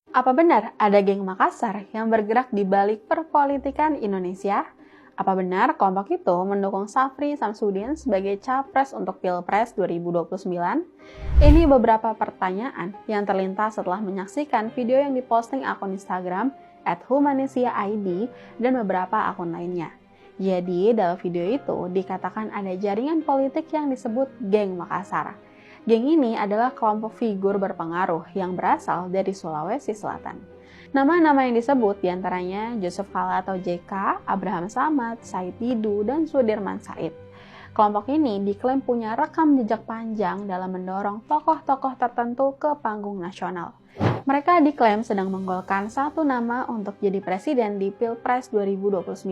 Apa benar ada geng Makassar yang bergerak di balik perpolitikan Indonesia? Apa benar kelompok itu mendukung Safri Samsudin sebagai capres untuk Pilpres 2029? Ini beberapa pertanyaan yang terlintas setelah menyaksikan video yang diposting akun Instagram @humanesiaid dan beberapa akun lainnya. Jadi, dalam video itu dikatakan ada jaringan politik yang disebut geng Makassar. Geng ini adalah kelompok figur berpengaruh yang berasal dari Sulawesi Selatan. Nama-nama yang disebut diantaranya Yusuf Kala atau JK, Abraham Samad, Said Didu, dan Sudirman Said. Kelompok ini diklaim punya rekam jejak panjang dalam mendorong tokoh-tokoh tertentu ke panggung nasional. Mereka diklaim sedang menggolkan satu nama untuk jadi presiden di Pilpres 2029.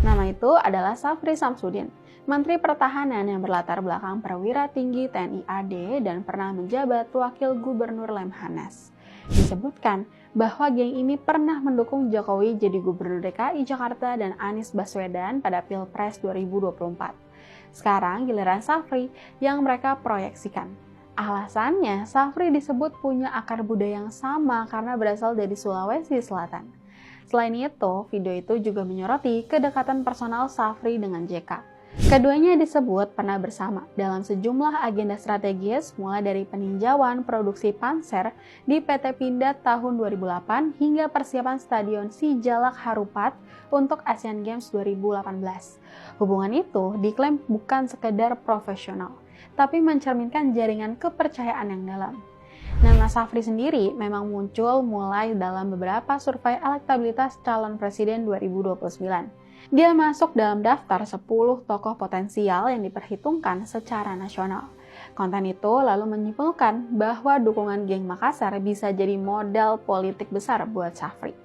Nama itu adalah Safri Samsudin, Menteri Pertahanan yang berlatar belakang perwira tinggi TNI AD dan pernah menjabat Wakil Gubernur Lemhanas. Disebutkan bahwa geng ini pernah mendukung Jokowi jadi Gubernur DKI Jakarta dan Anies Baswedan pada Pilpres 2024. Sekarang giliran Safri yang mereka proyeksikan. Alasannya, Safri disebut punya akar budaya yang sama karena berasal dari Sulawesi Selatan. Selain itu, video itu juga menyoroti kedekatan personal Safri dengan JK. Keduanya disebut pernah bersama dalam sejumlah agenda strategis mulai dari peninjauan produksi Panser di PT Pindad tahun 2008 hingga persiapan Stadion Sijalak Harupat untuk Asian Games 2018. Hubungan itu diklaim bukan sekedar profesional, tapi mencerminkan jaringan kepercayaan yang dalam. Nama Safri sendiri memang muncul mulai dalam beberapa survei elektabilitas calon presiden 2029. Dia masuk dalam daftar 10 tokoh potensial yang diperhitungkan secara nasional. Konten itu lalu menyimpulkan bahwa dukungan geng Makassar bisa jadi modal politik besar buat Safri.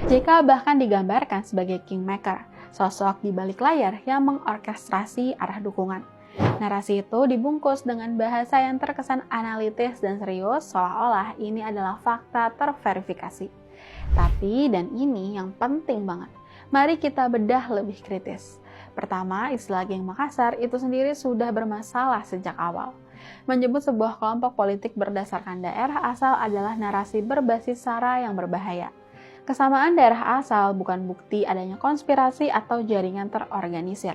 JK bahkan digambarkan sebagai kingmaker, sosok di balik layar yang mengorkestrasi arah dukungan. Narasi itu dibungkus dengan bahasa yang terkesan analitis dan serius, seolah-olah ini adalah fakta terverifikasi. Tapi, dan ini yang penting banget, mari kita bedah lebih kritis. Pertama, istilah geng Makassar itu sendiri sudah bermasalah sejak awal. Menyebut sebuah kelompok politik berdasarkan daerah asal adalah narasi berbasis SARA yang berbahaya. Kesamaan daerah asal bukan bukti adanya konspirasi atau jaringan terorganisir.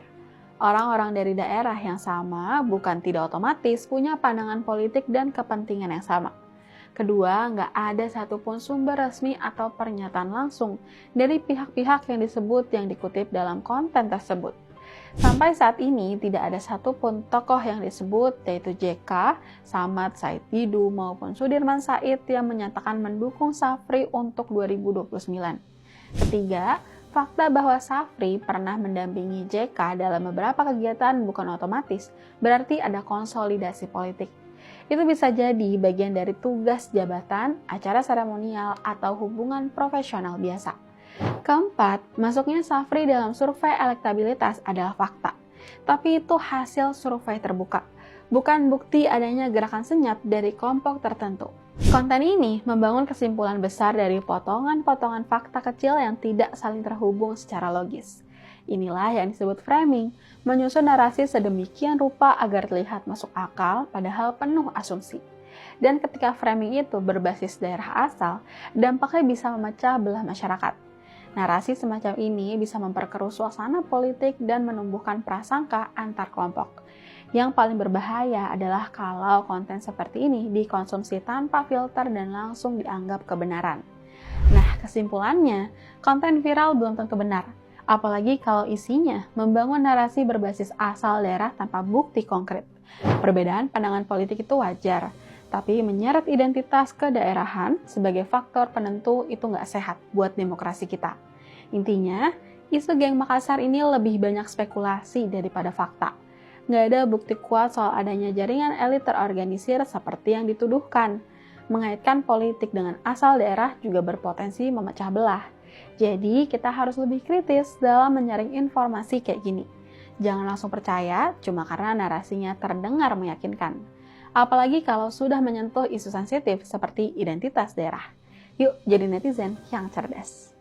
Orang-orang dari daerah yang sama bukan tidak otomatis punya pandangan politik dan kepentingan yang sama. Kedua, nggak ada satupun sumber resmi atau pernyataan langsung dari pihak-pihak yang disebut yang dikutip dalam konten tersebut. Sampai saat ini tidak ada satupun tokoh yang disebut yaitu JK, Samad, Said Didu maupun Sudirman Said yang menyatakan mendukung Safri untuk 2029. Ketiga, fakta bahwa Safri pernah mendampingi JK dalam beberapa kegiatan bukan otomatis berarti ada konsolidasi politik. Itu bisa jadi bagian dari tugas jabatan, acara seremonial, atau hubungan profesional biasa. Keempat, masuknya Safri dalam survei elektabilitas adalah fakta. Tapi itu hasil survei terbuka, bukan bukti adanya gerakan senyap dari kelompok tertentu. Konten ini membangun kesimpulan besar dari potongan-potongan fakta kecil yang tidak saling terhubung secara logis. Inilah yang disebut framing, menyusun narasi sedemikian rupa agar terlihat masuk akal padahal penuh asumsi. Dan ketika framing itu berbasis daerah asal, dampaknya bisa memecah belah masyarakat. Narasi semacam ini bisa memperkeruh suasana politik dan menumbuhkan prasangka antar kelompok. Yang paling berbahaya adalah kalau konten seperti ini dikonsumsi tanpa filter dan langsung dianggap kebenaran. Nah, kesimpulannya, konten viral belum tentu benar. Apalagi kalau isinya membangun narasi berbasis asal daerah tanpa bukti konkret. Perbedaan pandangan politik itu wajar, tapi menyeret identitas kedaerahan sebagai faktor penentu itu nggak sehat buat demokrasi kita. Intinya, isu geng Makassar ini lebih banyak spekulasi daripada fakta. Nggak ada bukti kuat soal adanya jaringan elit terorganisir seperti yang dituduhkan. Mengaitkan politik dengan asal daerah juga berpotensi memecah belah. Jadi, kita harus lebih kritis dalam menyaring informasi kayak gini. Jangan langsung percaya cuma karena narasinya terdengar meyakinkan. Apalagi kalau sudah menyentuh isu sensitif seperti identitas daerah. Yuk, jadi netizen yang cerdas.